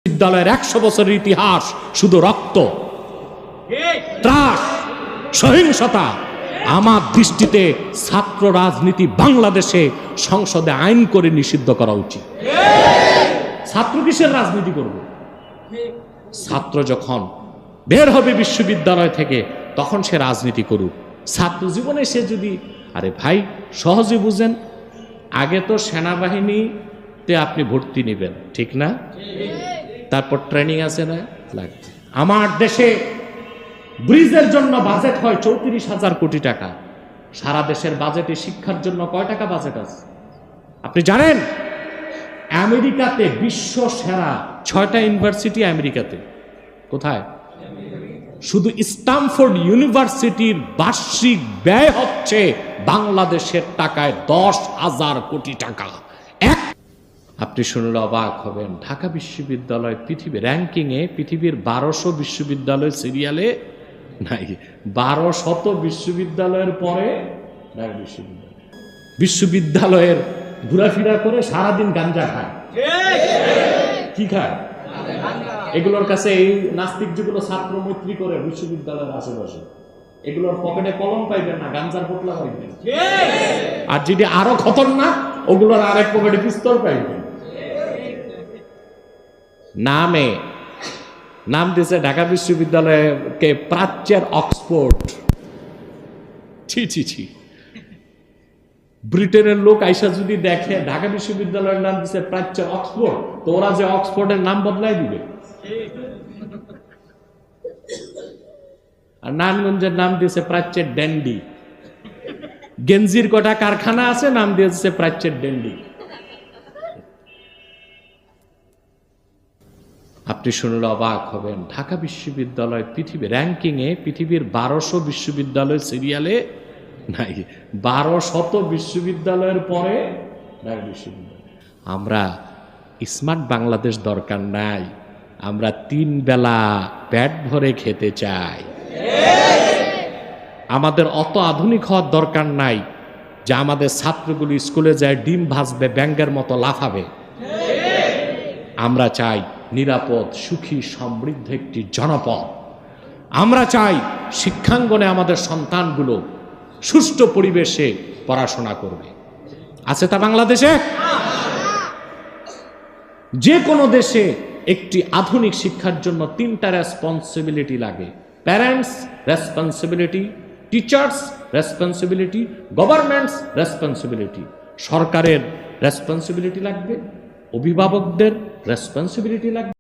বিদ্যালয়ের 100 বছরের ইতিহাস শুধু রক্ত, ত্রাস, সহিংসতা। আমার দৃষ্টিতে ছাত্র রাজনীতি বাংলাদেশে সংসদে আইন করে নিষিদ্ধ করা উচিত। ছাত্র কিসের রাজনীতি করবে? ছাত্র যখন বের হবে বিশ্ববিদ্যালয় থেকে তখন সে রাজনীতি করুক। ছাত্র জীবনে সে যদি, আরে ভাই সহজে বুঝেন, আগে তো সেনাবাহিনীতে আপনি ভর্তি নেবেন, ঠিক না? তারপর ট্রেনিং আছে না, লাগবে। আমার দেশে ব্রিজের জন্য বাজেট হয় 34,000 কোটি টাকা। সারা দেশের বাজেটে শিক্ষার জন্য কয় টাকা বাজেট আছে আপনি জানেন? আমেরিকাতে বিশ্ব সেরা 6টা ইউনিভার্সিটি আমেরিকাতে। কোথায়? শুধু স্ট্যামফোর্ড ইউনিভার্সিটির বার্ষিক ব্যয় হচ্ছে বাংলাদেশের টাকায় 10,000 কোটি টাকা। আপনি শুনলে অবাক হবেন, ঢাকা বিশ্ববিদ্যালয় পৃথিবীর র্যাঙ্কিংয়ে পৃথিবীর 1200 বিশ্ববিদ্যালয় সিরিয়ালে নাই। 1200 বিশ্ববিদ্যালয়ের পরে ঢাকা বিশ্ববিদ্যালয়ের ঘোরাফেরা করে সারাদিন গাঞ্জা খায়। কি খায়? এগুলোর কাছে এই নাস্তিক যেগুলো ছাত্র মৈত্রী করে বিশ্ববিদ্যালয়ের আশেপাশে, এগুলোর পকেটে কলম পাইবেন না, গাঞ্জার পোটলা পাইবেন। আর যেটি আরো খতরনাক, ওগুলোর আরেক পকেটে পিস্তল পাইবেন। নাম দিয়েছে ঢাকা বিশ্ববিদ্যালয়কে প্রাচ্যের অক্সফোর্ড। ছি ছি ছি। ব্রিটেনের লোক আইসা যদি দেখে ঢাকা বিশ্ববিদ্যালয়ের নাম দিচ্ছে প্রাচ্যের অক্সফোর্ড, তো ওরা যে অক্সফোর্ডের নাম বদলাই দিবে। আর নারায়ণগঞ্জের নাম দিয়েছে প্রাচ্যের ড্যান্ডি। গেঞ্জির কটা কারখানা আছে, নাম দিয়েছে প্রাচ্যের ড্যান্ডি। আপনি শুনলে অবাক হবেন, ঢাকা বিশ্ববিদ্যালয় পৃথিবীর র্যাঙ্কিংয়ে পৃথিবীর 1200 বিশ্ববিদ্যালয় সিরিয়ালে নাই। 1200 বিশ্ববিদ্যালয়ের পরে ঢাকা বিশ্ববিদ্যালয়। আমরা স্মার্ট বাংলাদেশ দরকার নাই, আমরা 3 বেলা পেট ভরে খেতে চাই। আমাদের অত আধুনিক হওয়ার দরকার নাই যে আমাদের ছাত্রগুলি স্কুলে যায় ডিম ভাজবে, ব্যাঙ্গের মতো লাফাবে। আমরা চাই নিরাপদ, সুখী, সমৃদ্ধ একটি জনপদ। আমরা চাই শিক্ষাঙ্গনে আমাদের সন্তানগুলো সুষ্ঠু পরিবেশে পড়াশোনা করবে। আছে তা বাংলাদেশে? যে কোনো দেশে একটি আধুনিক শিক্ষার জন্য 3টা রেসপন্সিবিলিটি লাগে। Parents responsibility, teachers responsibility, governments responsibility. সরকারের রেসপন্সিবিলিটি লাগবে, অভিভাবকদের রেসপন্সিবিলিটি লাগবে।